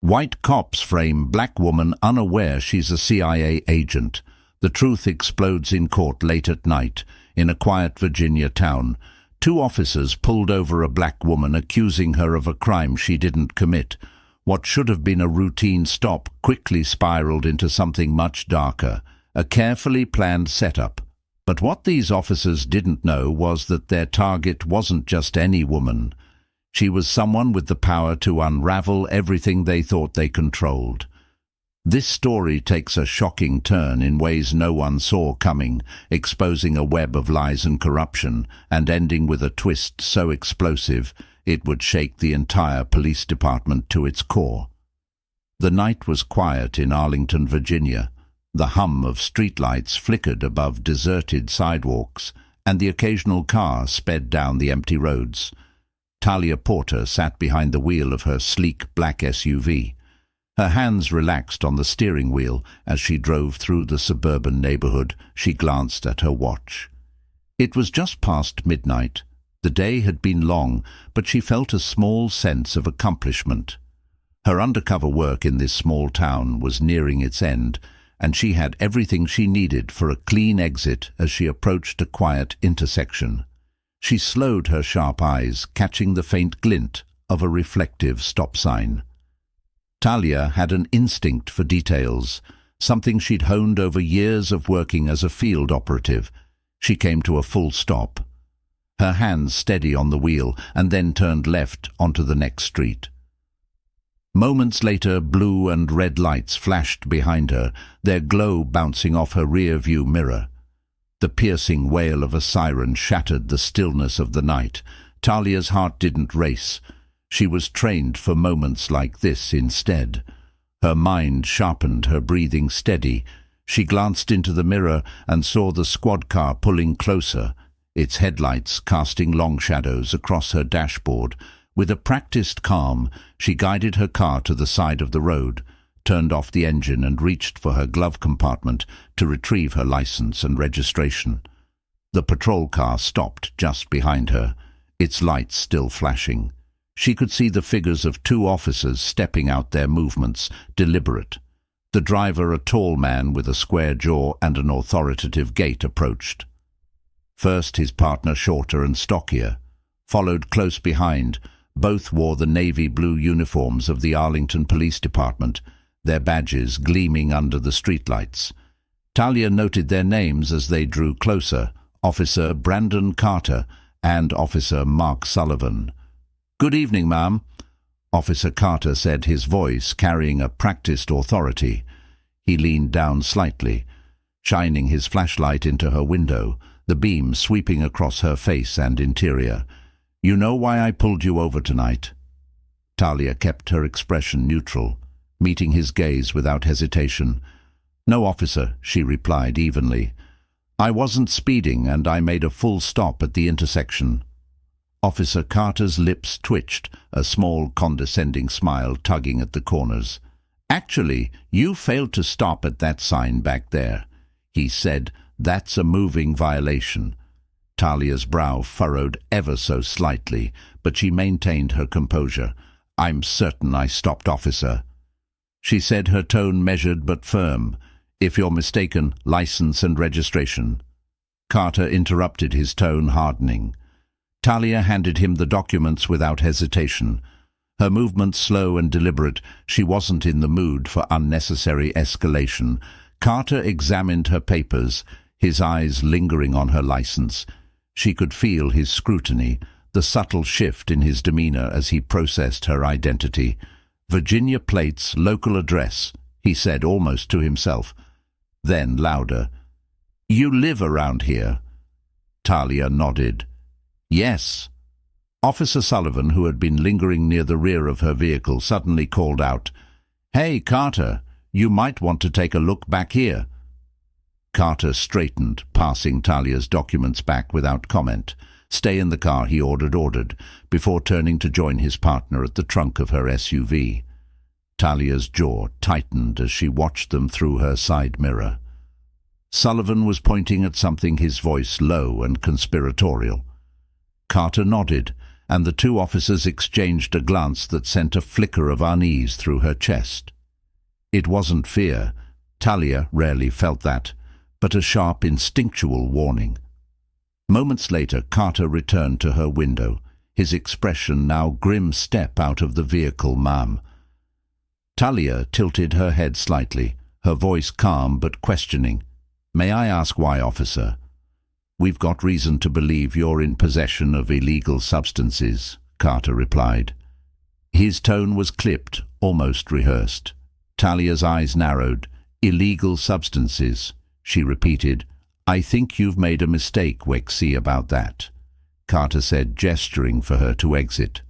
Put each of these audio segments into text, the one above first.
White cops frame black woman unaware she's a CIA agent. The truth explodes in court late at night. In a quiet Virginia town, 2 officers pulled over a black woman accusing her of a crime she didn't commit. What should have been a routine stop quickly spiraled into something much darker, a carefully planned setup. But what these officers didn't know was that their target wasn't just any woman. She was someone with the power to unravel everything they thought they controlled. This story takes a shocking turn in ways no one saw coming, exposing a web of lies and corruption, and ending with a twist so explosive it would shake the entire police department to its core. The night was quiet in Arlington, Virginia. The hum of streetlights flickered above deserted sidewalks, and the occasional car sped down the empty roads. Talia Porter sat behind the wheel of her sleek black SUV. Her hands relaxed on the steering wheel as she drove through the suburban neighborhood. She glanced at her watch. It was just past midnight. The day had been long, but she felt a small sense of accomplishment. Her undercover work in this small town was nearing its end, and she had everything she needed for a clean exit as she approached a quiet intersection. She slowed her sharp eyes, catching the faint glint of a reflective stop sign. Talia had an instinct for details, something she'd honed over years of working as a field operative. She came to a full stop, her hands steady on the wheel, and then turned left onto the next street. Moments later, blue and red lights flashed behind her, their glow bouncing off her rear-view mirror. The piercing wail of a siren shattered the stillness of the night. Talia's heart didn't race. She was trained for moments like this instead. Her mind sharpened, her breathing steady. She glanced into the mirror and saw the squad car pulling closer, its headlights casting long shadows across her dashboard. With a practiced calm, she guided her car to the side of the road, turned off the engine and reached for her glove compartment to retrieve her license and registration. The patrol car stopped just behind her, its lights still flashing. She could see the figures of 2 officers stepping out, their movements deliberate. The driver, a tall man with a square jaw and an authoritative gait, approached. First his partner, shorter and stockier, followed close behind. Both wore the navy blue uniforms of the Arlington Police Department, their badges gleaming under the streetlights. Talia noted their names as they drew closer: Officer Brandon Carter and Officer Mark Sullivan. "Good evening, ma'am," Officer Carter said, his voice carrying a practiced authority. He leaned down slightly, shining his flashlight into her window, the beam sweeping across her face and interior. "You know why I pulled you over tonight?" Talia kept her expression neutral, meeting his gaze without hesitation. "No, officer," she replied evenly. "I wasn't speeding, and I made a full stop at the intersection." Officer Carter's lips twitched, a small condescending smile tugging at the corners. "Actually, you failed to stop at that sign back there," he said. "That's a moving violation." Talia's brow furrowed ever so slightly, but she maintained her composure. "I'm certain I stopped, officer," she said, her tone measured but firm. "If you're mistaken, license and registration." Carter interrupted, his tone hardening. Talia handed him the documents without hesitation. Her movements slow and deliberate. She wasn't in the mood for unnecessary escalation. Carter examined her papers, his eyes lingering on her license. She could feel his scrutiny, the subtle shift in his demeanor as he processed her identity. "Virginia plates, local address," he said almost to himself. Then, louder, "You live around here?" Talia nodded. "Yes." Officer Sullivan, who had been lingering near the rear of her vehicle, suddenly called out, "Hey, Carter, you might want to take a look back here." Carter straightened, passing Talia's documents back without comment. "Stay in the car," he ordered, before turning to join his partner at the trunk of her SUV. Talia's jaw tightened as she watched them through her side mirror. Sullivan was pointing at something, his voice low and conspiratorial. Carter nodded, and the two officers exchanged a glance that sent a flicker of unease through her chest. It wasn't fear. Talia rarely felt that, but a sharp instinctual warning. Moments later, Carter returned to her window, his expression now grim. "Step out of the vehicle, ma'am." Talia tilted her head slightly, her voice calm but questioning. "May I ask why, officer?" "We've got reason to believe you're in possession of illegal substances," Carter replied. His tone was clipped, almost rehearsed. Talia's eyes narrowed. "Illegal substances," she repeated. "I think you've made a mistake, Wexy, about that," Carter said, gesturing for her to exit.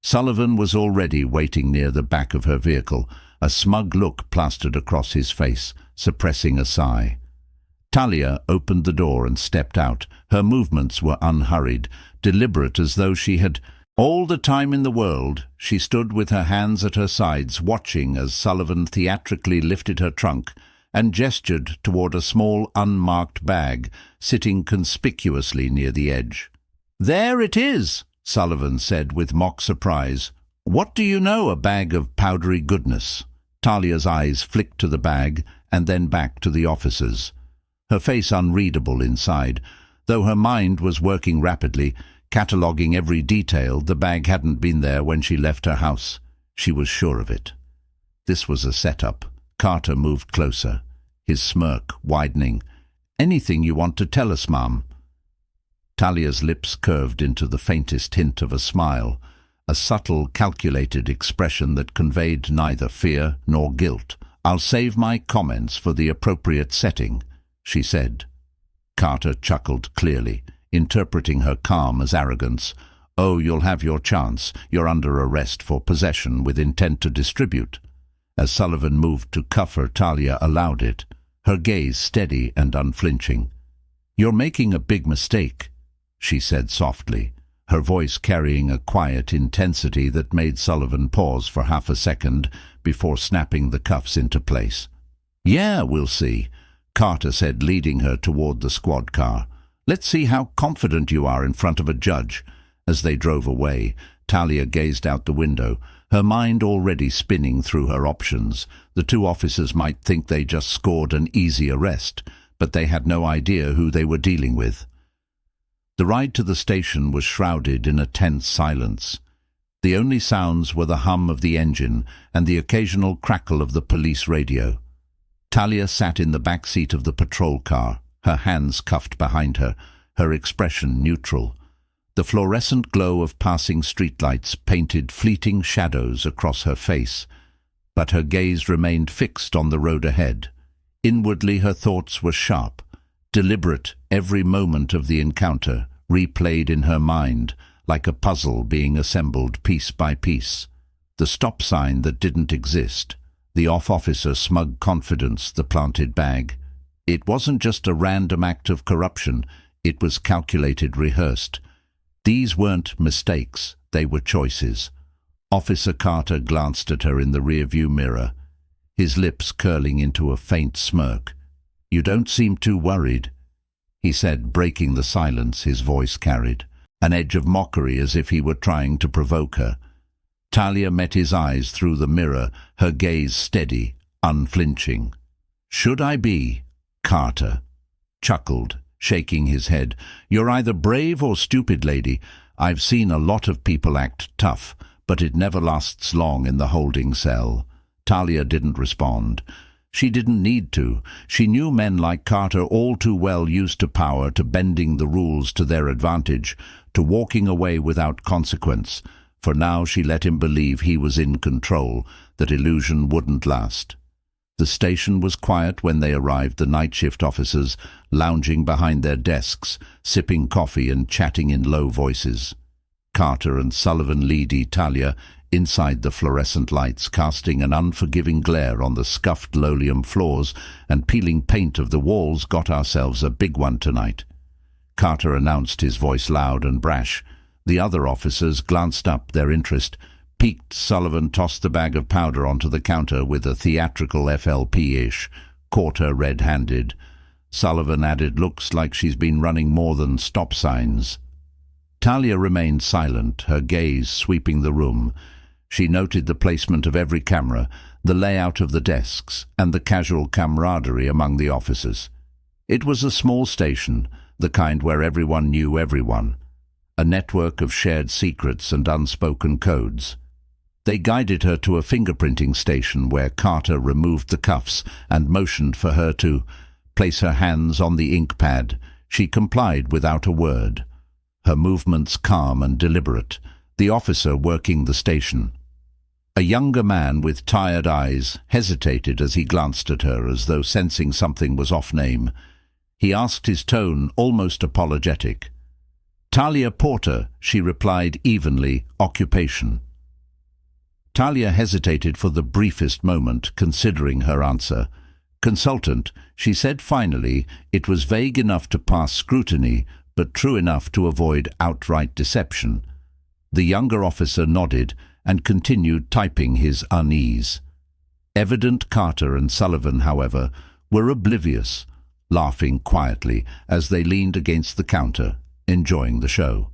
Sullivan was already waiting near the back of her vehicle, a smug look plastered across his face, suppressing a sigh. Talia opened the door and stepped out. Her movements were unhurried, deliberate, as though she had all the time in the world. She stood with her hands at her sides, watching as Sullivan theatrically lifted her trunk and gestured toward a small unmarked bag sitting conspicuously near the edge. "There it is," Sullivan said with mock surprise. "What do you know, a bag of powdery goodness?" Talia's eyes flicked to the bag and then back to the officers, her face unreadable inside. Though her mind was working rapidly, cataloguing every detail, the bag hadn't been there when she left her house. She was sure of it. This was a setup. Carter moved closer, his smirk widening. "Anything you want to tell us, ma'am?" Talia's lips curved into the faintest hint of a smile, a subtle, calculated expression that conveyed neither fear nor guilt. "I'll save my comments for the appropriate setting," she said. Carter chuckled clearly, interpreting her calm as arrogance. "Oh, you'll have your chance. You're under arrest for possession with intent to distribute." As Sullivan moved to cuff her, Talia allowed it, her gaze steady and unflinching. "You're making a big mistake," she said softly, her voice carrying a quiet intensity that made Sullivan pause for half a second before snapping the cuffs into place. "Yeah, we'll see," Carter said, leading her toward the squad car. "Let's see how confident you are in front of a judge." As they drove away, Talia gazed out the window, her mind already spinning through her options. The two officers might think they just scored an easy arrest, but they had no idea who they were dealing with. The ride to the station was shrouded in a tense silence. The only sounds were the hum of the engine and the occasional crackle of the police radio. Talia sat in the back seat of the patrol car, her hands cuffed behind her, her expression neutral. The fluorescent glow of passing streetlights painted fleeting shadows across her face, but her gaze remained fixed on the road ahead. Inwardly her thoughts were sharp, deliberate, every moment of the encounter replayed in her mind, like a puzzle being assembled piece by piece. The stop sign that didn't exist, the off-officer smug confidence, the planted bag. It wasn't just a random act of corruption, it was calculated, rehearsed. These weren't mistakes, they were choices. Officer Carter glanced at her in the rearview mirror, his lips curling into a faint smirk. "You don't seem too worried," he said, breaking the silence his voice carried, an edge of mockery as if he were trying to provoke her. Talia met his eyes through the mirror, her gaze steady, unflinching. "Should I be?" Carter chuckled, shaking his head. "You're either brave or stupid, lady. I've seen a lot of people act tough, but it never lasts long in the holding cell." Talia didn't respond. She didn't need to. She knew men like Carter all too well, used to power, to bending the rules to their advantage, to walking away without consequence. For now she let him believe he was in control, that illusion wouldn't last. The station was quiet when they arrived, the night shift officers lounging behind their desks, sipping coffee and chatting in low voices. Carter and Sullivan lead Talia inside the fluorescent lights, casting an unforgiving glare on the scuffed linoleum floors and peeling paint of the walls. "Got ourselves a big one tonight," Carter announced, his voice loud and brash. The other officers glanced up, their interest piqued. Sullivan tossed the bag of powder onto the counter with a theatrical FLP-ish, caught her red-handed. Sullivan added, "Looks like she's been running more than stop signs." Talia remained silent, her gaze sweeping the room. She noted the placement of every camera, the layout of the desks, and the casual camaraderie among the officers. It was a small station, the kind where everyone knew everyone, a network of shared secrets and unspoken codes. They guided her to a fingerprinting station where Carter removed the cuffs and motioned for her to place her hands on the ink pad. She complied without a word, her movements calm and deliberate, the officer working the station. A younger man with tired eyes hesitated as he glanced at her, as though sensing something was off-name. He asked, his tone almost apologetic. "Talia Porter," she replied evenly, "occupation." Talia hesitated for the briefest moment, considering her answer. "Consultant," she said finally. It was vague enough to pass scrutiny, but true enough to avoid outright deception. The younger officer nodded and continued typing his unease. Evident Carter and Sullivan, however, were oblivious, laughing quietly as they leaned against the counter, enjoying the show.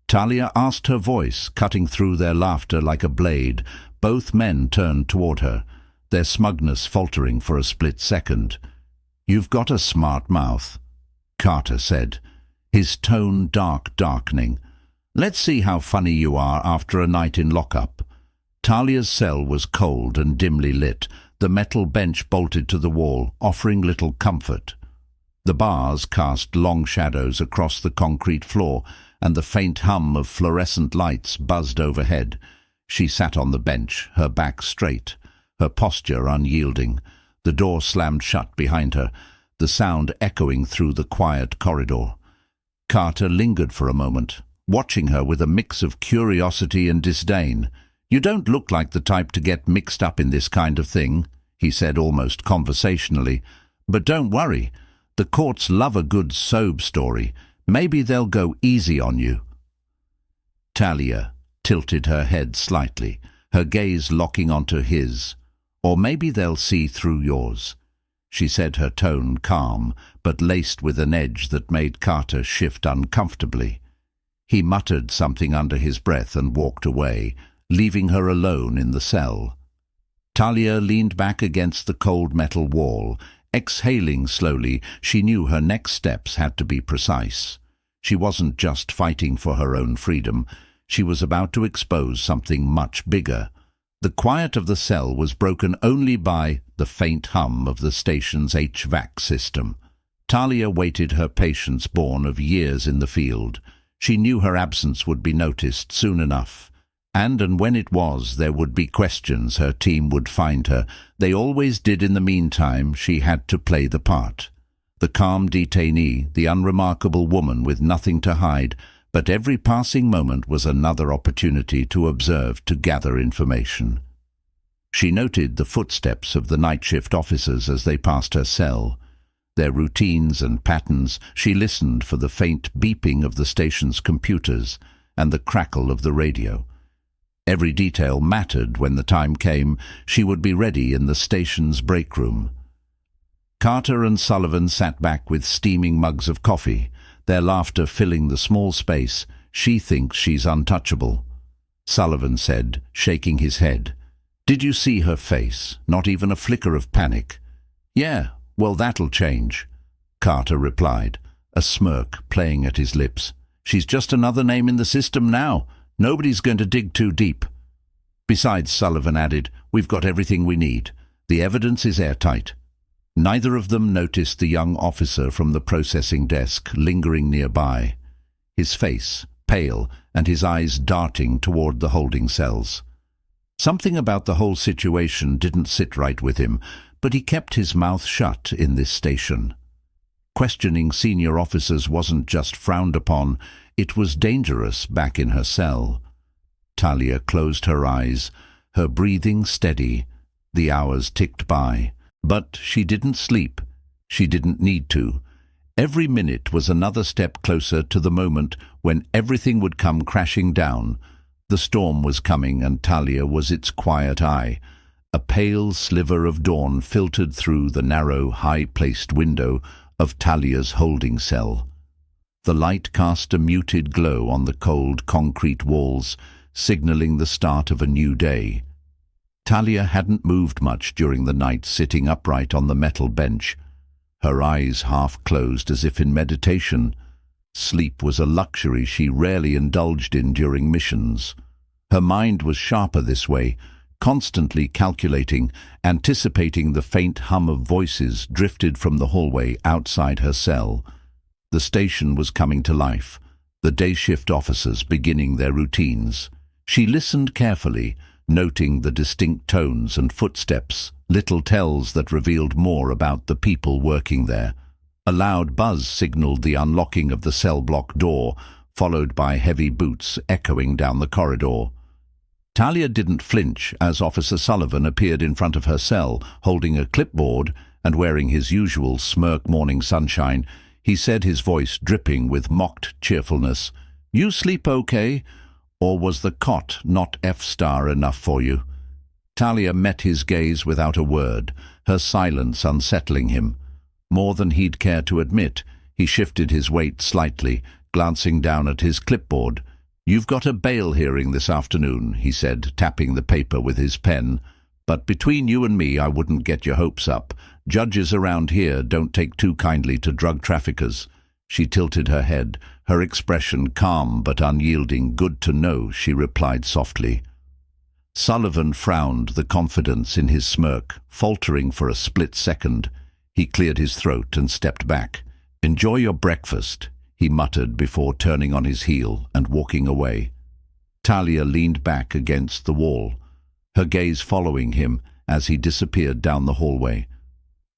Talia asked, her voice cutting through their laughter like a blade. Both men turned toward her, their smugness faltering for a split second. "You've got a smart mouth," Carter said, his tone darkening. "Let's see how funny you are after a night in lockup." Talia's cell was cold and dimly lit, the metal bench bolted to the wall, offering little comfort. The bars cast long shadows across the concrete floor, and the faint hum of fluorescent lights buzzed overhead. She sat on the bench, her back straight, her posture unyielding. The door slammed shut behind her, the sound echoing through the quiet corridor. Carter lingered for a moment, watching her with a mix of curiosity and disdain. "You don't look like the type to get mixed up in this kind of thing," he said almost conversationally. "But don't worry, the courts love a good soap story. Maybe they'll go easy on you." Talia tilted her head slightly, her gaze locking onto his. "Or maybe they'll see through yours," she said, her tone calm, but laced with an edge that made Carter shift uncomfortably. He muttered something under his breath and walked away, leaving her alone in the cell. Talia leaned back against the cold metal wall. Exhaling slowly, she knew her next steps had to be precise. She wasn't just fighting for her own freedom. She was about to expose something much bigger. The quiet of the cell was broken only by the faint hum of the station's HVAC system. Talia waited her patience, born of years in the field. She knew her absence would be noticed soon enough. And when it was, there would be questions. Her team would find her. They always did. In the meantime, she had to play the part. The calm detainee, the unremarkable woman with nothing to hide, but every passing moment was another opportunity to observe, to gather information. She noted the footsteps of the night shift officers as they passed her cell. Their routines and patterns. She listened for the faint beeping of the station's computers and the crackle of the radio. Every detail mattered. When the time came, she would be ready in the station's break room. Carter and Sullivan sat back with steaming mugs of coffee, their laughter filling the small space. "She thinks she's untouchable," Sullivan said, shaking his head. "Did you see her face? Not even a flicker of panic." "Yeah, well, that'll change," Carter replied, a smirk playing at his lips. "She's just another name in the system now. Nobody's going to dig too deep." "Besides," Sullivan added, "we've got everything we need. The evidence is airtight." Neither of them noticed the young officer from the processing desk lingering nearby, his face pale and his eyes darting toward the holding cells. Something about the whole situation didn't sit right with him, but he kept his mouth shut in this station. Questioning senior officers wasn't just frowned upon, it was dangerous back in her cell. Talia closed her eyes, her breathing steady. The hours ticked by. But she didn't sleep. She didn't need to. Every minute was another step closer to the moment when everything would come crashing down. The storm was coming, and Talia was its quiet eye. A pale sliver of dawn filtered through the narrow, high-placed window of Talia's holding cell. The light cast a muted glow on the cold concrete walls, signaling the start of a new day. Talia hadn't moved much during the night, sitting upright on the metal bench, her eyes half closed as if in meditation. Sleep was a luxury she rarely indulged in during missions. Her mind was sharper this way, constantly calculating, anticipating the faint hum of voices drifted from the hallway outside her cell. The station was coming to life, the day shift officers beginning their routines. She listened carefully, noting the distinct tones and footsteps, little tells that revealed more about the people working there. A loud buzz signaled the unlocking of the cell block door, followed by heavy boots echoing down the corridor. Talia didn't flinch as Officer Sullivan appeared in front of her cell, holding a clipboard and wearing his usual smirk morning sunshine. He said, his voice dripping with mocked cheerfulness, "You sleep okay? Or was the cot not F-star enough for you?" Talia met his gaze without a word, her silence unsettling him. More than he'd care to admit, he shifted his weight slightly, glancing down at his clipboard. "You've got a bail hearing this afternoon," he said, tapping the paper with his pen. "But between you and me, I wouldn't get your hopes up. Judges around here don't take too kindly to drug traffickers." She tilted her head, her expression calm but unyielding. "Good to know," she replied softly. Sullivan frowned, the confidence in his smirk faltering for a split second. He cleared his throat and stepped back. "Enjoy your breakfast," he muttered before turning on his heel and walking away. Talia leaned back against the wall, her gaze following him as he disappeared down the hallway.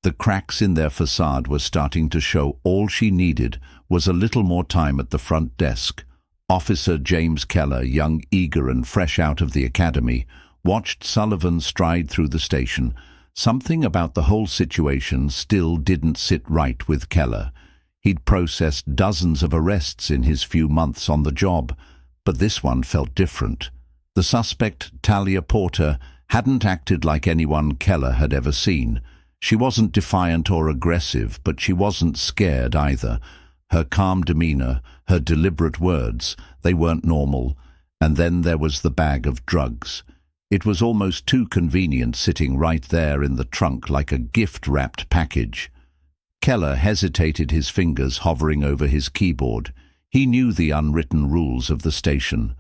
The cracks in their facade were starting to show. All she needed was a little more time at the front desk. Officer James Keller, young, eager and fresh out of the academy, watched Sullivan stride through the station. Something about the whole situation still didn't sit right with Keller. He'd processed dozens of arrests in his few months on the job, but this one felt different. The suspect, Talia Porter, hadn't acted like anyone Keller had ever seen. She wasn't defiant or aggressive, but she wasn't scared either. Her calm demeanor, her deliberate words, they weren't normal. And then there was the bag of drugs. It was almost too convenient, sitting right there in the trunk like a gift-wrapped package. Keller hesitated, his fingers hovering over his keyboard. He knew the unwritten rules of the station.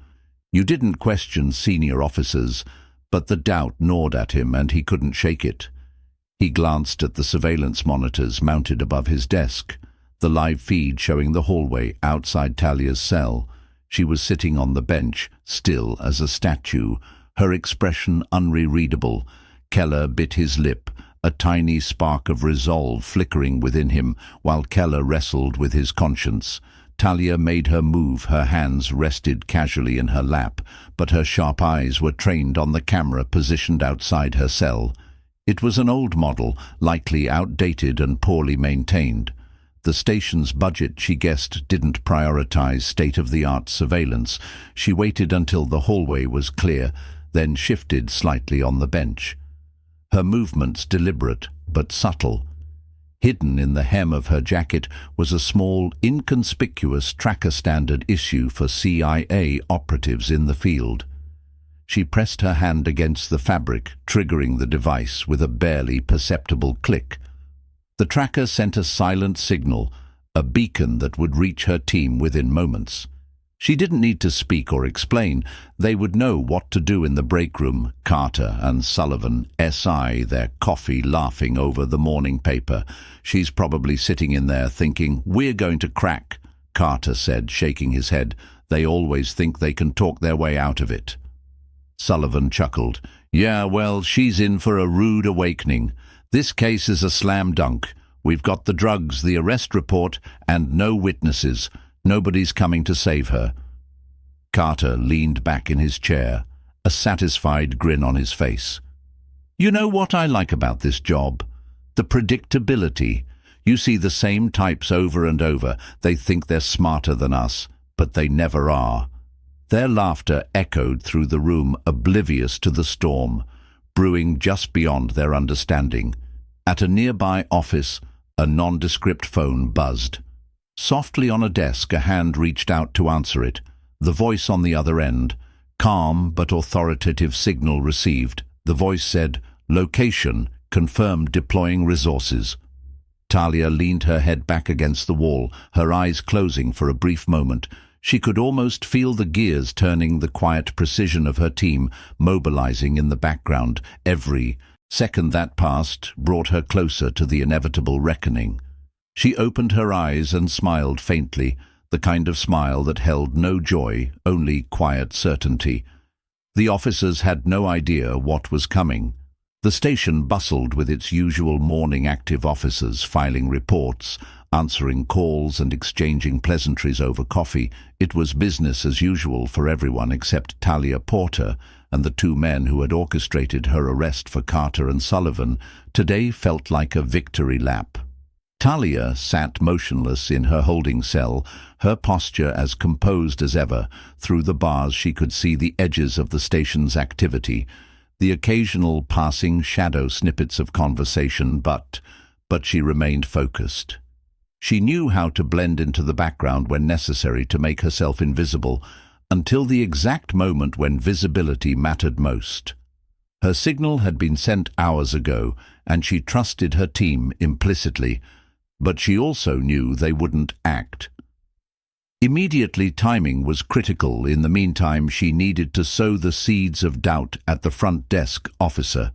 You didn't question senior officers, but the doubt gnawed at him and he couldn't shake it. He glanced at the surveillance monitors mounted above his desk, the live feed showing the hallway outside Talia's cell. She was sitting on the bench, still as a statue, her expression unreadable. Keller bit his lip, a tiny spark of resolve flickering within him while Keller wrestled with his conscience. Talia made her move, her hands rested casually in her lap, but her sharp eyes were trained on the camera positioned outside her cell. It was an old model, likely outdated and poorly maintained. The station's budget, she guessed, didn't prioritize state-of-the-art surveillance. She waited until the hallway was clear, then shifted slightly on the bench. Her movements deliberate, but subtle. Hidden in the hem of her jacket was a small, inconspicuous tracker standard issue for CIA operatives in the field. She pressed her hand against the fabric, triggering the device with a barely perceptible click. The tracker sent a silent signal, a beacon that would reach her team within moments. She didn't need to speak or explain. They would know what to do in the break room. Carter and Sullivan, SI, their coffee, laughing over the morning paper. "She's probably sitting in there thinking, 'We're going to crack,'" Carter said, shaking his head. "They always think they can talk their way out of it." Sullivan chuckled. "Yeah, well, she's in for a rude awakening. This case is a slam dunk. We've got the drugs, the arrest report, and no witnesses. Nobody's coming to save her." Carter leaned back in his chair, a satisfied grin on his face. "You know what I like about this job? The predictability. You see the same types over and over. They think they're smarter than us, but they never are." Their laughter echoed through the room, oblivious to the storm, brewing just beyond their understanding. At a nearby office, a nondescript phone buzzed. Softly on a desk, a hand reached out to answer it. The voice on the other end. Calm but authoritative signal received. The voice said, "Location, confirmed deploying resources." Talia leaned her head back against the wall, her eyes closing for a brief moment. She could almost feel the gears turning, the quiet precision of her team mobilizing in the background. Every second that passed brought her closer to the inevitable reckoning. She opened her eyes and smiled faintly, the kind of smile that held no joy, only quiet certainty. The officers had no idea what was coming. The station bustled with its usual morning active officers, filing reports, answering calls and exchanging pleasantries over coffee. It was business as usual for everyone except Talia Porter and the two men who had orchestrated her arrest for Carter and Sullivan. Today felt like a victory lap. Talia sat motionless in her holding cell, her posture as composed as ever. Through the bars she could see the edges of the station's activity, the occasional passing shadow snippets of conversation, but she remained focused. She knew how to blend into the background when necessary to make herself invisible, until the exact moment when visibility mattered most. Her signal had been sent hours ago, and she trusted her team implicitly, but she also knew they wouldn't act. Immediately, timing was critical. In the meantime, she needed to sow the seeds of doubt at the front desk officer.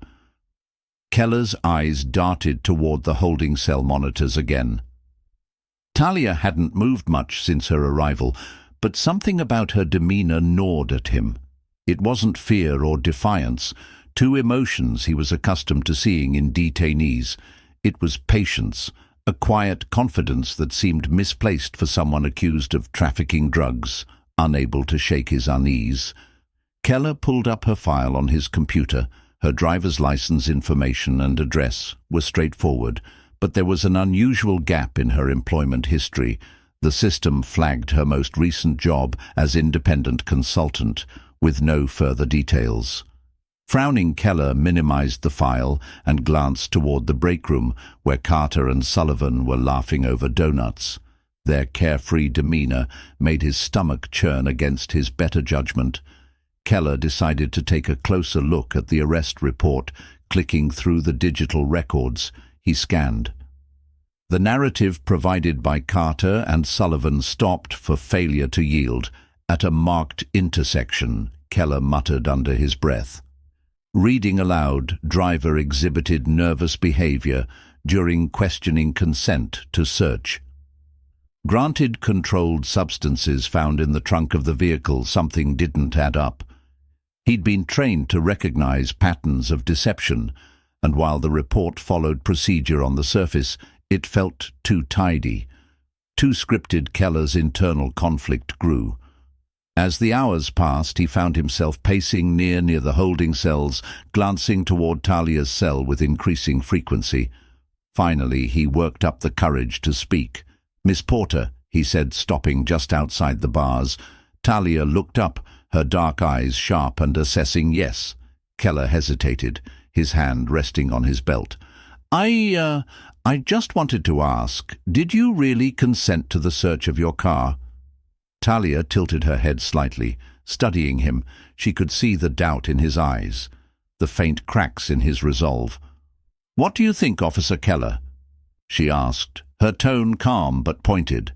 Keller's eyes darted toward the holding cell monitors again. Talia hadn't moved much since her arrival, but something about her demeanor gnawed at him. It wasn't fear or defiance, two emotions he was accustomed to seeing in detainees. It was patience, a quiet confidence that seemed misplaced for someone accused of trafficking drugs, unable to shake his unease. Keller pulled up her file on his computer. Her driver's license information and address were straightforward, but there was an unusual gap in her employment history. The system flagged her most recent job as independent consultant, with no further details. Frowning, Keller minimized the file and glanced toward the break room where Carter and Sullivan were laughing over donuts. Their carefree demeanor made his stomach churn against his better judgment. Keller decided to take a closer look at the arrest report. Clicking through the digital records, he scanned. The narrative provided by Carter and Sullivan stopped for failure to yield. At a marked intersection, Keller muttered under his breath. Reading aloud, driver exhibited nervous behavior during questioning consent to search. Granted controlled substances found in the trunk of the vehicle. Something didn't add up. He'd been trained to recognize patterns of deception, and while the report followed procedure on the surface, it felt too tidy, too scripted. Keller's internal conflict grew. As the hours passed, he found himself pacing near the holding cells, glancing toward Talia's cell with increasing frequency. Finally, he worked up the courage to speak. "Miss Porter," he said, stopping just outside the bars. Talia looked up, her dark eyes sharp and assessing. "Yes." Keller hesitated, his hand resting on his belt. I just wanted to ask, did you really consent to the search of your car?" Talia tilted her head slightly. Studying him, she could see the doubt in his eyes, the faint cracks in his resolve. "What do you think, Officer Keller?" she asked, her tone calm but pointed.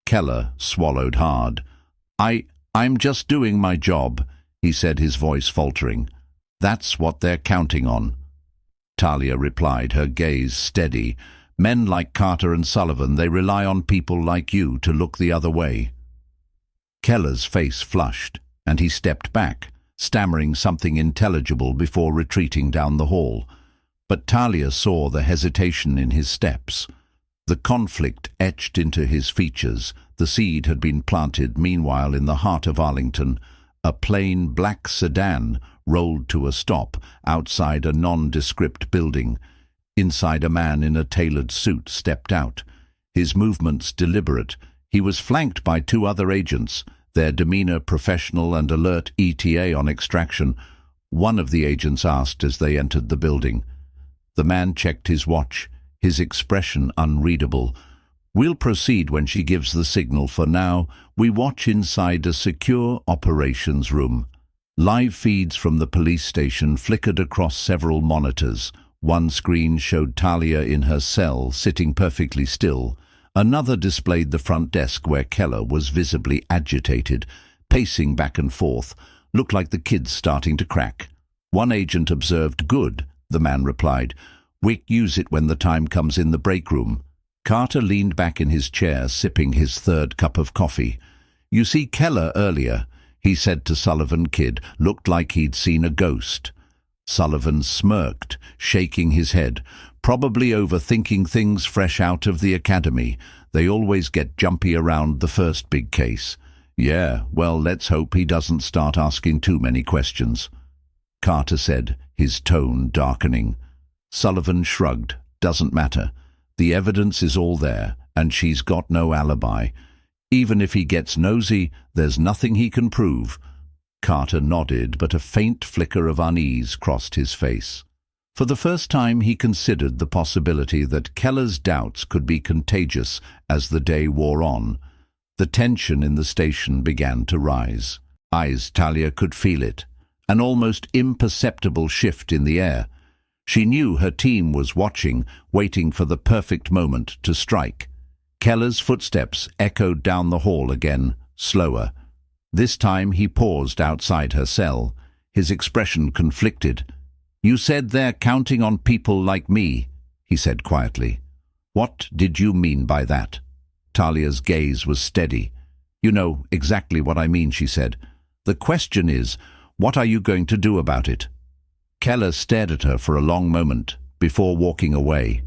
Keller swallowed hard. I'm just doing my job," he said, his voice faltering. "That's what they're counting on." Talia replied, her gaze steady. "Men like Carter and Sullivan, they rely on people like you to look the other way." Keller's face flushed, and he stepped back, stammering something intelligible before retreating down the hall. But Talia saw the hesitation in his steps. The conflict etched into his features. The seed had been planted. Meanwhile, in the heart of Arlington, a plain black sedan rolled to a stop outside a nondescript building. Inside, a man in a tailored suit stepped out, his movements deliberate. He was flanked by two other agents, their demeanor professional and alert. "ETA on extraction," one of the agents asked as they entered the building. The man checked his watch, his expression unreadable. We'll proceed when she gives the signal. For now, we watch inside a secure operations room. Live feeds from the police station flickered across several monitors. One screen showed Talia in her cell, sitting perfectly still. Another displayed the front desk where Keller was visibly agitated, pacing back and forth. Looked like the kid's starting to crack. One agent observed, "Good," the man replied. "We use it when the time comes in the break room." Carter leaned back in his chair, sipping his third cup of coffee. "You see, Keller earlier," he said to Sullivan. "Kid looked like he'd seen a ghost." Sullivan smirked, shaking his head. "Probably overthinking things fresh out of the academy. They always get jumpy around the first big case." "Yeah, well, let's hope he doesn't start asking too many questions," Carter said, his tone darkening. Sullivan shrugged. "Doesn't matter. The evidence is all there, and she's got no alibi. Even if he gets nosy, there's nothing he can prove." Carter nodded, but a faint flicker of unease crossed his face. For the first time he considered the possibility that Keller's doubts could be contagious as the day wore on. The tension in the station began to rise. Talia could feel it, an almost imperceptible shift in the air. She knew her team was watching, waiting for the perfect moment to strike. Keller's footsteps echoed down the hall again, slower. This time he paused outside her cell, his expression conflicted. "You said they're counting on people like me," he said quietly. "What did you mean by that?" Talia's gaze was steady. "You know exactly what I mean," she said. "The question is, what are you going to do about it?" Keller stared at her for a long moment before walking away.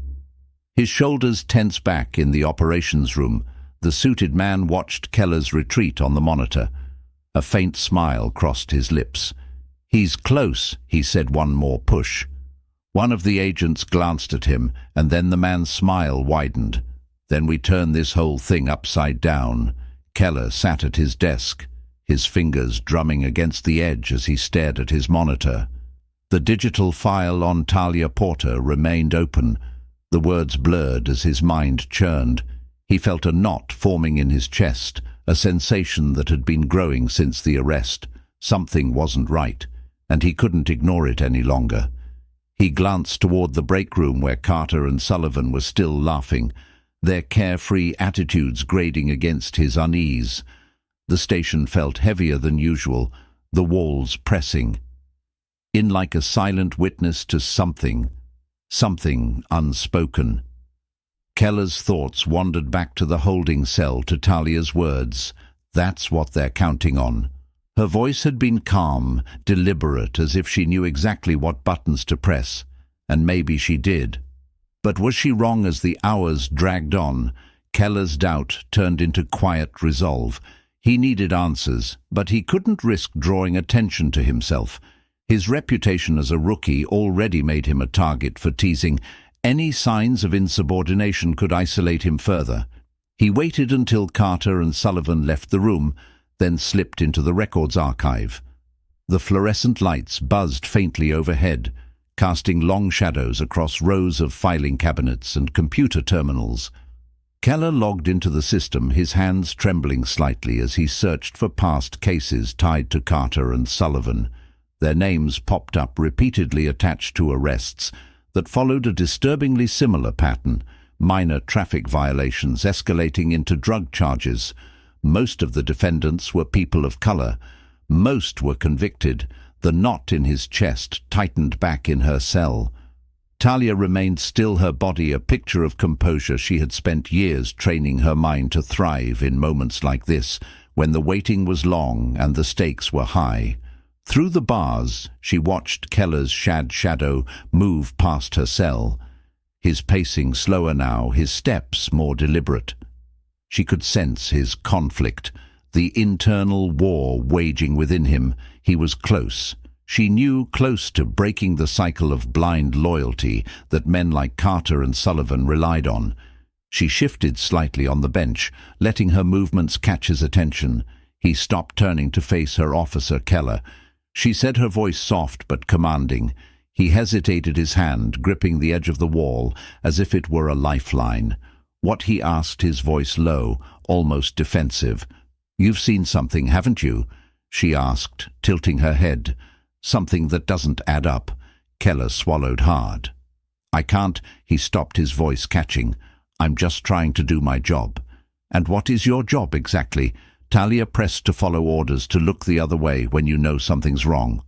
His shoulders tensed back in the operations room. The suited man watched Keller's retreat on the monitor. A faint smile crossed his lips. "He's close," he said. "One more push." One of the agents glanced at him, and then the man's smile widened. "Then we turn this whole thing upside down." Keller sat at his desk, his fingers drumming against the edge as he stared at his monitor. The digital file on Talia Porter remained open. The words blurred as his mind churned. He felt a knot forming in his chest, a sensation that had been growing since the arrest. Something wasn't right, and he couldn't ignore it any longer. He glanced toward the break room where Carter and Sullivan were still laughing, their carefree attitudes grating against his unease. The station felt heavier than usual, the walls pressing in like a silent witness to something unspoken. Keller's thoughts wandered back to the holding cell, to Talia's words. "That's what they're counting on." Her voice had been calm, deliberate, as if she knew exactly what buttons to press, and maybe she did. But was she wrong? As the hours dragged on, Keller's doubt turned into quiet resolve. He needed answers, but he couldn't risk drawing attention to himself. His reputation as a rookie already made him a target for teasing. Any signs of insubordination could isolate him further. He waited until Carter and Sullivan left the room, then slipped into the records archive. The fluorescent lights buzzed faintly overhead, casting long shadows across rows of filing cabinets and computer terminals. Keller logged into the system, his hands trembling slightly as he searched for past cases tied to Carter and Sullivan. Their names popped up repeatedly, attached to arrests that followed a disturbingly similar pattern, minor traffic violations escalating into drug charges. Most of the defendants were people of color. Most were convicted. The knot in his chest tightened back in her cell. Talia remained still, her body a picture of composure. She had spent years training her mind to thrive in moments like this, when the waiting was long and the stakes were high. Through the bars, she watched Keller's shadow move past her cell, his pacing slower now, his steps more deliberate. She could sense his conflict, the internal war waging within him. He was close. She knew, close to breaking the cycle of blind loyalty that men like Carter and Sullivan relied on. She shifted slightly on the bench, letting her movements catch his attention. He stopped, turning to face her officer, Keller. She said, her voice soft but commanding. He hesitated, his hand gripping the edge of the wall as if it were a lifeline. What he asked, his voice low, almost defensive. "You've seen something, haven't you?" she asked, tilting her head. "Something that doesn't add up." Keller swallowed hard. "I can't," he stopped, his voice catching. "I'm just trying to do my job." "And what is your job exactly?" Talia pressed to follow orders, to look the other way when you know something's wrong.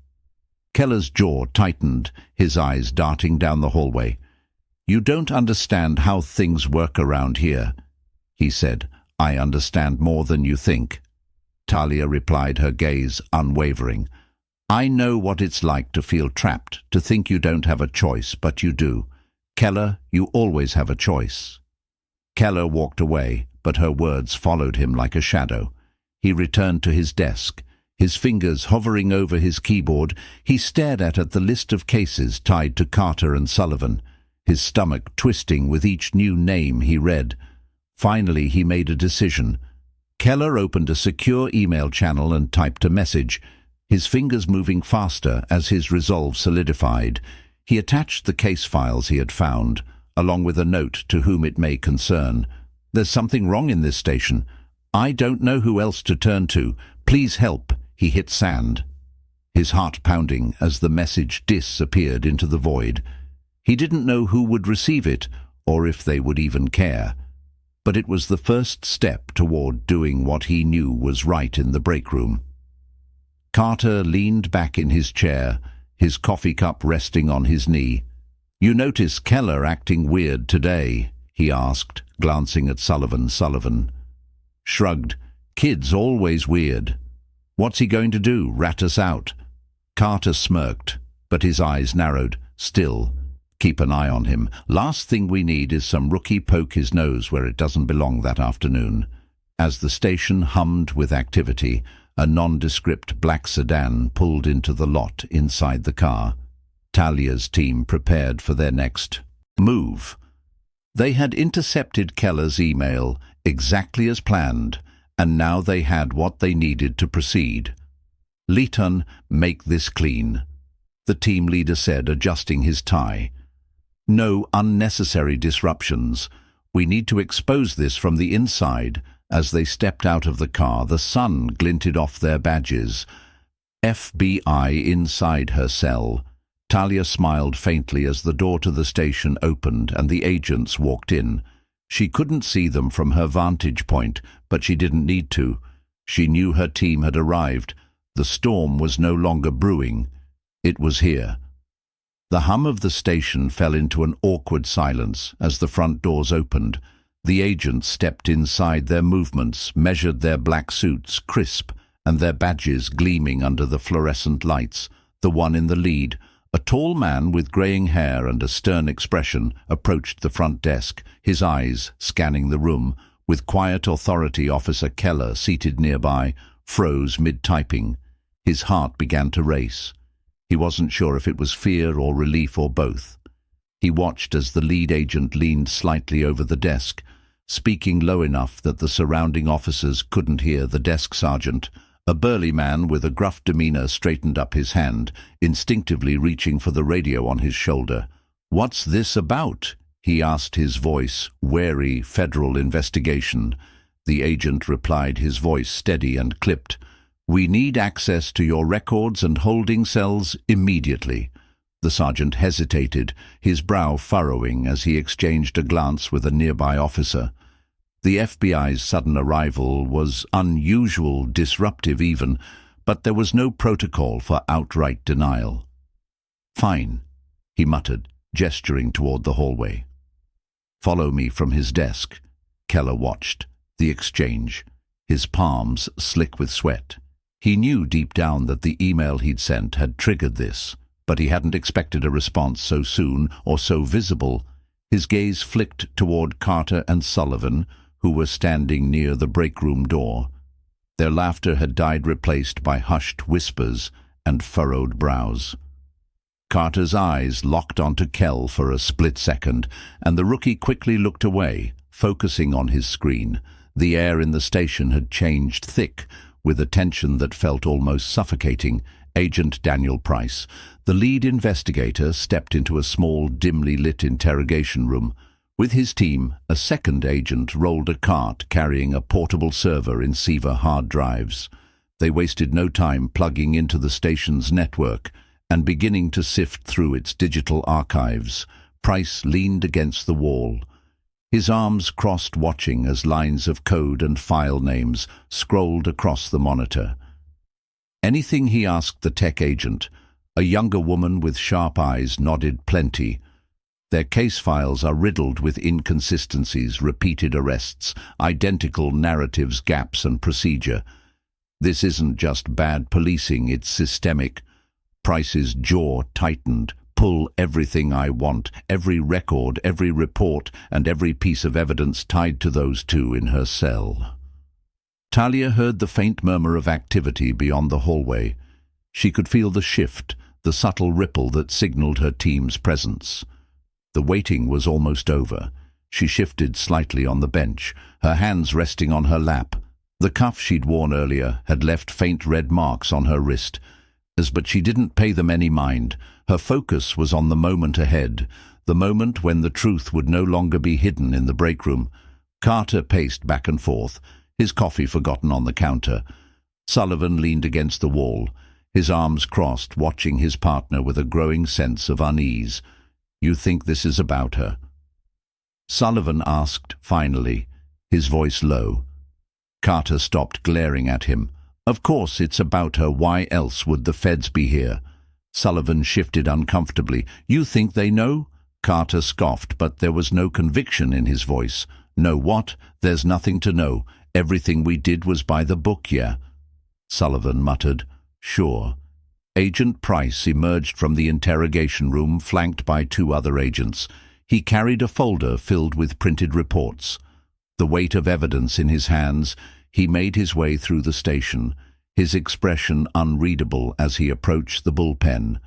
Keller's jaw tightened, his eyes darting down the hallway. "You don't understand how things work around here," he said. "I understand more than you think." Talia replied, her gaze unwavering. "I know what it's like to feel trapped, to think you don't have a choice, but you do. Keller, you always have a choice." Keller walked away, but her words followed him like a shadow. He returned to his desk. His fingers hovering over his keyboard, he stared at the list of cases tied to Carter and Sullivan, his stomach twisting with each new name he read. Finally, he made a decision. Keller opened a secure email channel and typed a message, his fingers moving faster as his resolve solidified. He attached the case files he had found, along with a note to whom it may concern. "There's something wrong in this station. I don't know who else to turn to. Please help." He hit send, his heart pounding as the message disappeared into the void. He didn't know who would receive it, or if they would even care. But it was the first step toward doing what he knew was right in the break room. Carter leaned back in his chair, his coffee cup resting on his knee. "You notice Keller acting weird today?" he asked, glancing at Sullivan. Sullivan shrugged. "Kid's always weird. What's he going to do, rat us out?" Carter smirked, but his eyes narrowed. "Still, keep an eye on him. Last thing we need is some rookie poke his nose where it doesn't belong that afternoon." As the station hummed with activity, a nondescript black sedan pulled into the lot inside the car. Talia's team prepared for their next move. They had intercepted Keller's email exactly as planned, and now they had what they needed to proceed. "Leighton, make this clean," the team leader said, adjusting his tie. "No unnecessary disruptions. We need to expose this from the inside." As they stepped out of the car, the sun glinted off their badges. FBI inside her cell. Talia smiled faintly as the door to the station opened and the agents walked in. She couldn't see them from her vantage point, but she didn't need to. She knew her team had arrived. The storm was no longer brewing. It was here. The hum of the station fell into an awkward silence as the front doors opened. The agents stepped inside, their movements measured, their black suits crisp and their badges gleaming under the fluorescent lights. The one in the lead, a tall man with graying hair and a stern expression, approached the front desk, his eyes scanning the room. With quiet authority, Officer Keller, seated nearby, froze mid-typing. His heart began to race. He wasn't sure if it was fear or relief or both. He watched as the lead agent leaned slightly over the desk, speaking low enough that the surrounding officers couldn't hear. The desk sergeant, a burly man with a gruff demeanor, straightened up his hand, instinctively reaching for the radio on his shoulder. "What's this about?" he asked, his voice wary. "Federal investigation." The agent replied, his voice steady and clipped. "We need access to your records and holding cells immediately." The sergeant hesitated, his brow furrowing as he exchanged a glance with a nearby officer. The FBI's sudden arrival was unusual, disruptive even, but there was no protocol for outright denial. "Fine," he muttered, gesturing toward the hallway. "Follow me." From his desk, Keller watched the exchange, his palms slick with sweat. He knew deep down that the email he'd sent had triggered this, but he hadn't expected a response so soon or so visible. His gaze flicked toward Carter and Sullivan, who were standing near the break room door. Their laughter had died, replaced by hushed whispers and furrowed brows. Carter's eyes locked onto Kell for a split second, and the rookie quickly looked away, focusing on his screen. The air in the station had changed thick, with a tension that felt almost suffocating. Agent Daniel Price, the lead investigator, stepped into a small, dimly lit interrogation room. With his team, a second agent rolled a cart carrying a portable server in Siva hard drives. They wasted no time plugging into the station's network and beginning to sift through its digital archives. Price leaned against the wall, his arms crossed, watching as lines of code and file names scrolled across the monitor. Anything, he asked the tech agent. A younger woman with sharp eyes nodded. Plenty. Their case files are riddled with inconsistencies, repeated arrests, identical narratives, gaps and procedure. This isn't just bad policing, it's systemic. Price's jaw tightened. Pull everything I want, every record, every report, and every piece of evidence tied to those two in her cell. Talia heard the faint murmur of activity beyond the hallway. She could feel the shift, the subtle ripple that signaled her team's presence. The waiting was almost over. She shifted slightly on the bench, her hands resting on her lap. The cuff she'd worn earlier had left faint red marks on her wrist, but she didn't pay them any mind. Her focus was on the moment ahead, the moment when the truth would no longer be hidden in the break room. Carter paced back and forth, his coffee forgotten on the counter. Sullivan leaned against the wall, his arms crossed, watching his partner with a growing sense of unease. "You think this is about her?" Sullivan asked finally, his voice low. Carter stopped glaring at him. "Of course it's about her. Why else would the feds be here?" Sullivan shifted uncomfortably. "You think they know?" Carter scoffed, but there was no conviction in his voice. "Know what? There's nothing to know. Everything we did was by the book, yeah." Sullivan muttered, "Sure." Agent Price emerged from the interrogation room, flanked by two other agents. He carried a folder filled with printed reports. The weight of evidence in his hands, he made his way through the station, his expression unreadable as he approached the bullpen.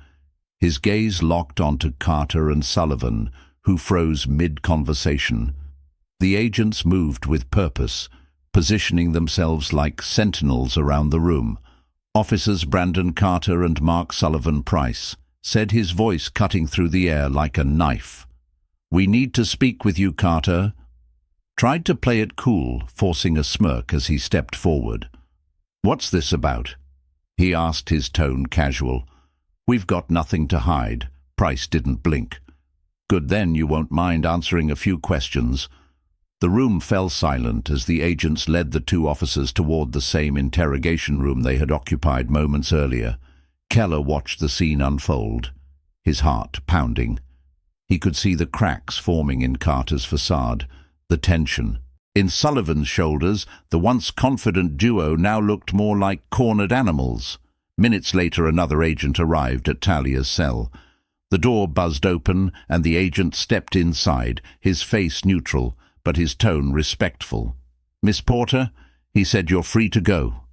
His gaze locked onto Carter and Sullivan, who froze mid-conversation. The agents moved with purpose, positioning themselves like sentinels around the room. "Officers Brandon Carter and Mark Sullivan Price," said his voice cutting through the air like a knife. "We need to speak with you, Carter." Tried to play it cool, forcing a smirk as he stepped forward. "What's this about?" he asked, his tone casual. "We've got nothing to hide." Price didn't blink. "Good, then you won't mind answering a few questions." The room fell silent as the agents led the two officers toward the same interrogation room they had occupied moments earlier. Keller watched the scene unfold, his heart pounding. He could see the cracks forming in Carter's facade, the tension. In Sullivan's shoulders, the once confident duo now looked more like cornered animals. Minutes later, another agent arrived at Talia's cell. The door buzzed open, and the agent stepped inside, his face neutral, but his tone respectful. "Miss Porter," he said, "you're free to go."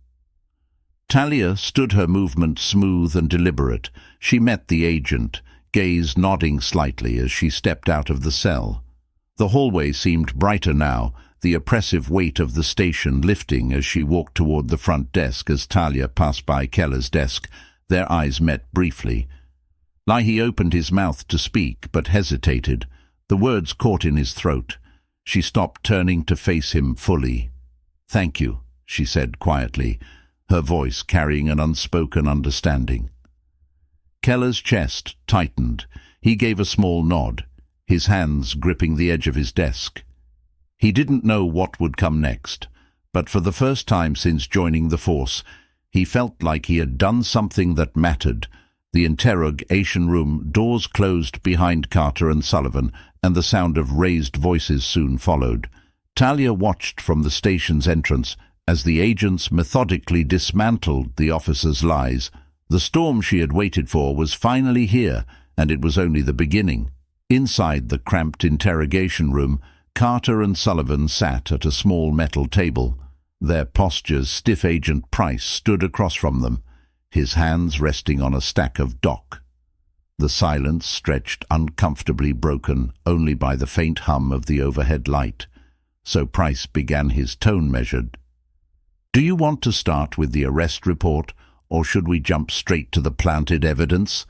Talia stood, her movement smooth and deliberate. She met the agent, gaze nodding slightly as she stepped out of the cell. The hallway seemed brighter now, the oppressive weight of the station lifting as she walked toward the front desk. As Talia passed by Keller's desk, their eyes met briefly. Leahy opened his mouth to speak, but hesitated. The words caught in his throat. She stopped, turning to face him fully. "Thank you," she said quietly, her voice carrying an unspoken understanding. Keller's chest tightened. He gave a small nod, his hands gripping the edge of his desk. He didn't know what would come next, but for the first time since joining the force, he felt like he had done something that mattered. The interrogation room doors closed behind Carter and Sullivan, and the sound of raised voices soon followed. Talia watched from the station's entrance as the agents methodically dismantled the officers' lies. The storm she had waited for was finally here, and it was only the beginning. Inside the cramped interrogation room, Carter and Sullivan sat at a small metal table. Their postures stiff. Agent Price stood across from them, his hands resting on a stack of dock. The silence stretched uncomfortably, broken only by the faint hum of the overhead light. So Price began, his tone measured. "Do you want to start with the arrest report, or should we jump straight to the planted evidence?"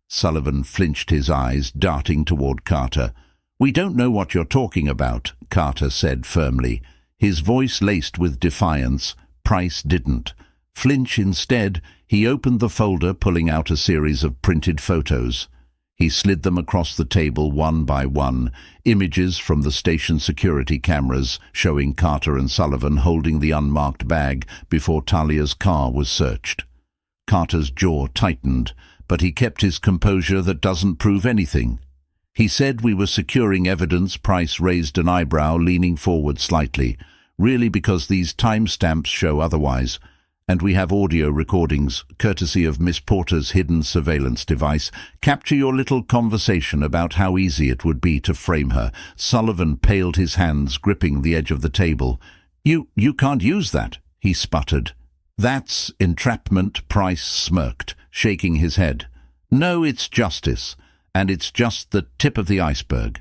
Sullivan flinched, his eyes darting toward Carter. "We don't know what you're talking about," Carter said firmly, his voice laced with defiance. Price didn't flinch. Instead, he opened the folder, pulling out a series of printed photos. He slid them across the table one by one, images from the station security cameras showing Carter and Sullivan holding the unmarked bag before Talia's car was searched. Carter's jaw tightened, but he kept his composure. "That doesn't prove anything." He said we were securing evidence. Price raised an eyebrow, leaning forward slightly. "Really, because these timestamps show otherwise. And we have audio recordings, courtesy of Miss Porter's hidden surveillance device, capture your little conversation about how easy it would be to frame her." Sullivan paled, his hands gripping the edge of the table. You can't use that," he sputtered. "That's entrapment," Price smirked, shaking his head. "No, it's justice, and it's just the tip of the iceberg.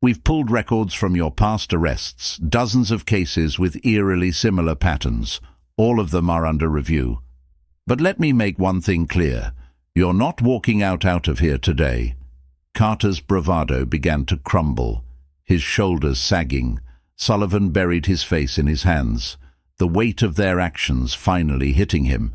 We've pulled records from your past arrests, dozens of cases with eerily similar patterns. All of them are under review. But let me make one thing clear. You're not walking out of here today." Carter's bravado began to crumble, his shoulders sagging. Sullivan buried his face in his hands, the weight of their actions finally hitting him.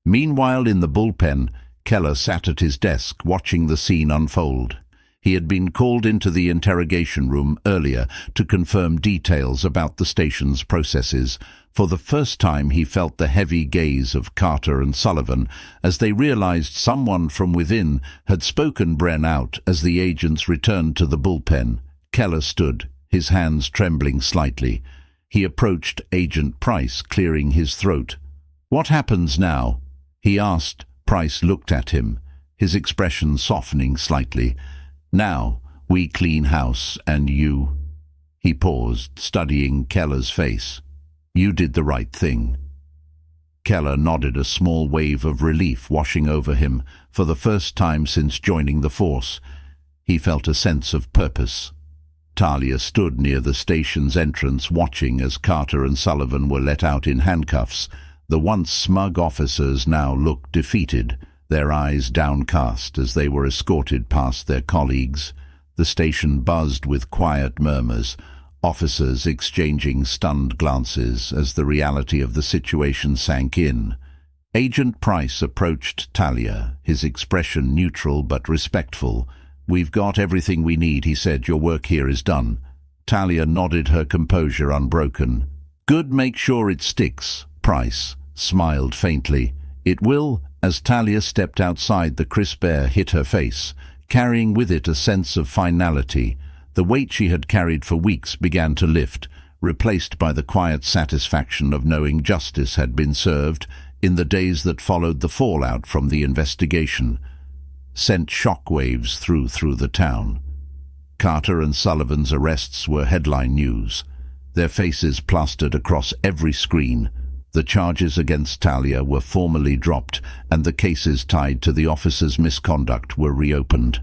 Meanwhile, in the bullpen, Keller sat at his desk, watching the scene unfold. He had been called into the interrogation room earlier to confirm details about the station's processes. For the first time, he felt the heavy gaze of Carter and Sullivan as they realized someone from within had spoken Bren out. As the agents returned to the bullpen, Keller stood, his hands trembling slightly. He approached Agent Price, clearing his throat. "What happens now?" he asked. Price looked at him, his expression softening slightly. "Now, we clean house, and you—" He paused, studying Keller's face. "You did the right thing." Keller nodded, a small wave of relief washing over him. For the first time since joining the force, he felt a sense of purpose. Talia stood near the station's entrance, watching as Carter and Sullivan were let out in handcuffs. The once smug officers now looked defeated, their eyes downcast as they were escorted past their colleagues. The station buzzed with quiet murmurs, officers exchanging stunned glances as the reality of the situation sank in. Agent Price approached Talia, his expression neutral but respectful. "We've got everything we need," he said. "Your work here is done." Talia nodded, her composure unbroken. "Good, make sure it sticks." Price smiled faintly. "It will." As Talia stepped outside, the crisp air hit her face, carrying with it a sense of finality. The weight she had carried for weeks began to lift, replaced by the quiet satisfaction of knowing justice had been served. In the days that followed, the fallout from the investigation sent shockwaves through the town. Carter and Sullivan's arrests were headline news, their faces plastered across every screen. The charges against Talia were formally dropped, and the cases tied to the officers' misconduct were reopened.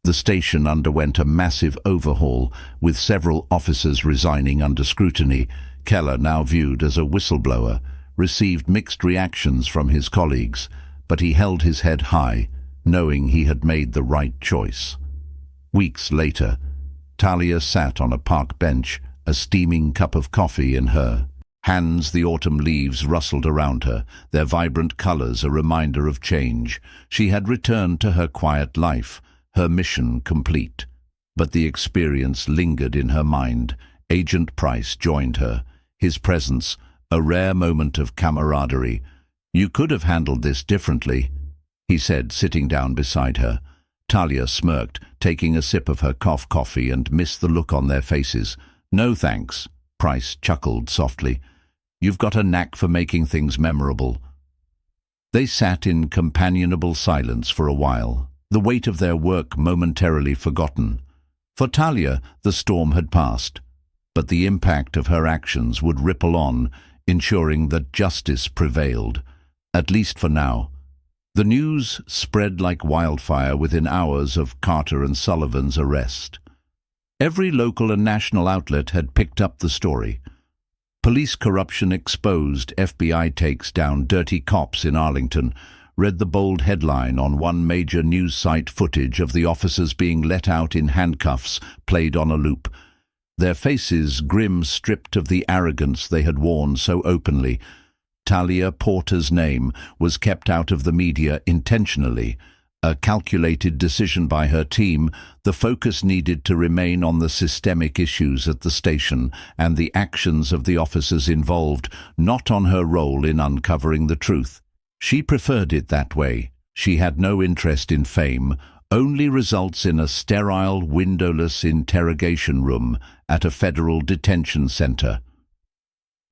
The station underwent a massive overhaul, with several officers resigning under scrutiny. Keller, now viewed as a whistleblower, received mixed reactions from his colleagues, but he held his head high, knowing he had made the right choice. Weeks later, Talia sat on a park bench, a steaming cup of coffee in her hands. The autumn leaves rustled around her, their vibrant colors a reminder of change. She had returned to her quiet life, her mission complete. But the experience lingered in her mind. Agent Price joined her, his presence a rare moment of camaraderie. "You could have handled this differently," he said, sitting down beside her. Talia smirked, taking a sip of her coffee, and missed the look on their faces. "No thanks," Price chuckled softly. "You've got a knack for making things memorable." They sat in companionable silence for a while, the weight of their work momentarily forgotten. For Talia, the storm had passed, but the impact of her actions would ripple on, ensuring that justice prevailed, at least for now. The news spread like wildfire within hours of Carter and Sullivan's arrest. Every local and national outlet had picked up the story. Police corruption exposed, FBI takes down dirty cops in Arlington, read the bold headline on one major news site. Footage of the officers being let out in handcuffs played on a loop. Their faces grim, stripped of the arrogance they had worn so openly. Talia Porter's name was kept out of the media intentionally. A calculated decision by her team. The focus needed to remain on the systemic issues at the station and the actions of the officers involved, not on her role in uncovering the truth. She preferred it that way. She had no interest in fame, only results in a sterile, windowless interrogation room at a federal detention center.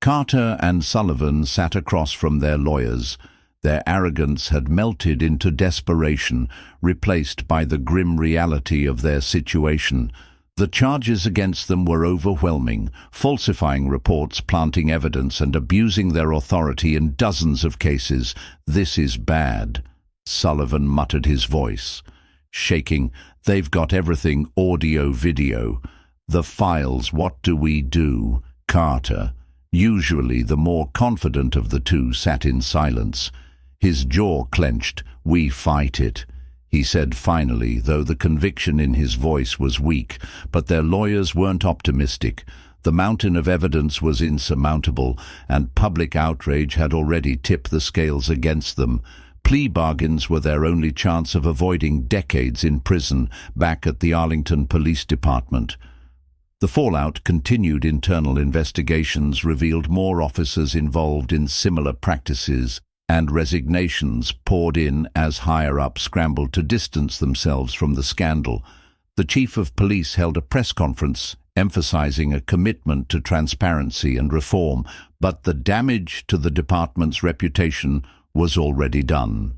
Carter and Sullivan sat across from their lawyers. Their arrogance had melted into desperation, replaced by the grim reality of their situation. The charges against them were overwhelming, falsifying reports, planting evidence, and abusing their authority in dozens of cases. "This is bad," Sullivan muttered, his voice shaking. "They've got everything, audio, video. The files, what do we do?" Carter, usually the more confident of the two, sat in silence. His jaw clenched. "We fight it," he said finally, though the conviction in his voice was weak. But their lawyers weren't optimistic. The mountain of evidence was insurmountable, and public outrage had already tipped the scales against them. Plea bargains were their only chance of avoiding decades in prison back at the Arlington Police Department. The fallout continued. Internal investigations revealed more officers involved in similar practices, and resignations poured in as higher-ups scrambled to distance themselves from the scandal. The chief of police held a press conference emphasizing a commitment to transparency and reform, but the damage to the department's reputation was already done.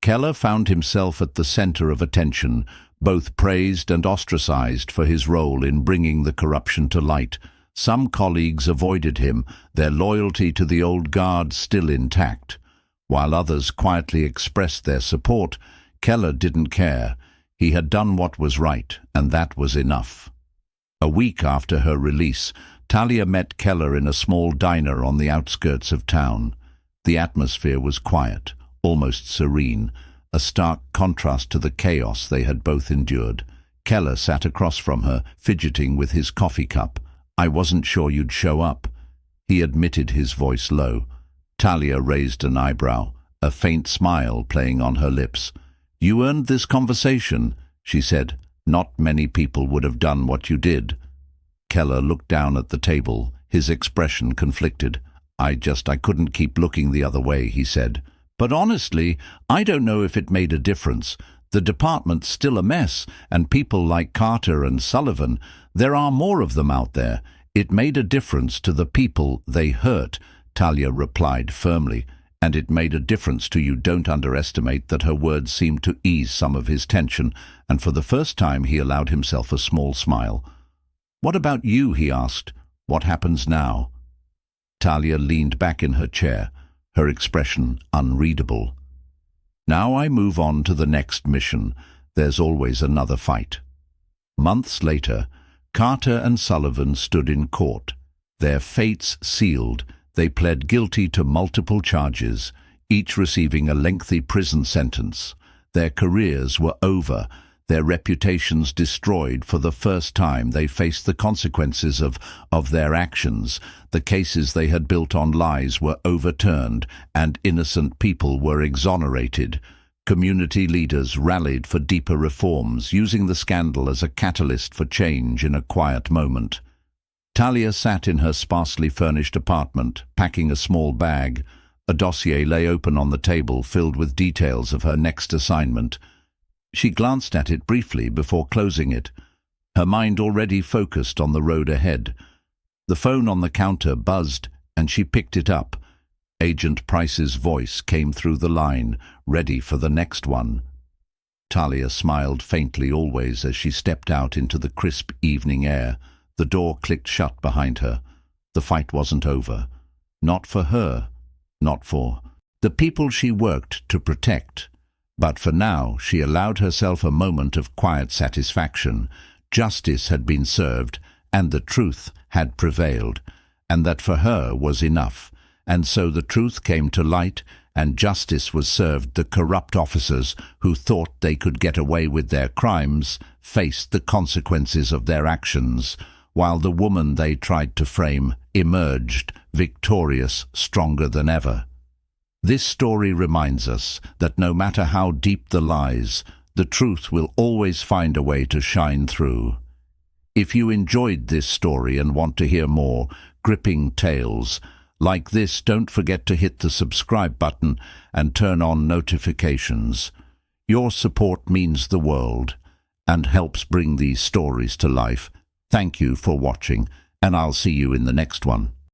Keller found himself at the center of attention, both praised and ostracized for his role in bringing the corruption to light. Some colleagues avoided him, their loyalty to the old guard still intact. While others quietly expressed their support, Keller didn't care. He had done what was right, and that was enough. A week after her release, Talia met Keller in a small diner on the outskirts of town. The atmosphere was quiet, almost serene, a stark contrast to the chaos they had both endured. Keller sat across from her, fidgeting with his coffee cup. "I wasn't sure you'd show up," he admitted, his voice low. Talia raised an eyebrow, a faint smile playing on her lips. "You earned this conversation," she said. "Not many people would have done what you did." Keller looked down at the table, his expression conflicted. I couldn't keep looking the other way," he said. "But honestly, I don't know if it made a difference. The department's still a mess, and people like Carter and Sullivan, there are more of them out there. It made a difference to the people they hurt," Talia replied firmly. "And it made a difference to you." Don't underestimate that. Her words seemed to ease some of his tension, and for the first time he allowed himself a small smile. "What about you?" he asked. "What happens now?" Talia leaned back in her chair, her expression unreadable. "Now I move on to the next mission. There's always another fight." Months later, Carter and Sullivan stood in court. Their fates sealed, they pled guilty to multiple charges, each receiving a lengthy prison sentence. Their careers were over, their reputations destroyed. For the first time, they faced the consequences of their actions. The cases they had built on lies were overturned, and innocent people were exonerated. Community leaders rallied for deeper reforms, using the scandal as a catalyst for change in a quiet moment. Talia sat in her sparsely furnished apartment, packing a small bag. A dossier lay open on the table, filled with details of her next assignment. She glanced at it briefly before closing it, her mind already focused on the road ahead. The phone on the counter buzzed, and she picked it up. Agent Price's voice came through the line, ready for the next one. Talia smiled faintly always as she stepped out into the crisp evening air. The door clicked shut behind her. The fight wasn't over. Not for her. Not for the people she worked to protect. But for now, she allowed herself a moment of quiet satisfaction. Justice had been served, and the truth had prevailed, and that for her was enough. And so the truth came to light, and justice was served. The corrupt officers who thought they could get away with their crimes faced the consequences of their actions, while the woman they tried to frame emerged victorious, stronger than ever. This story reminds us that no matter how deep the lies, the truth will always find a way to shine through. If you enjoyed this story and want to hear more gripping tales like this, don't forget to hit the subscribe button and turn on notifications. Your support means the world and helps bring these stories to life. Thank you for watching, and I'll see you in the next one.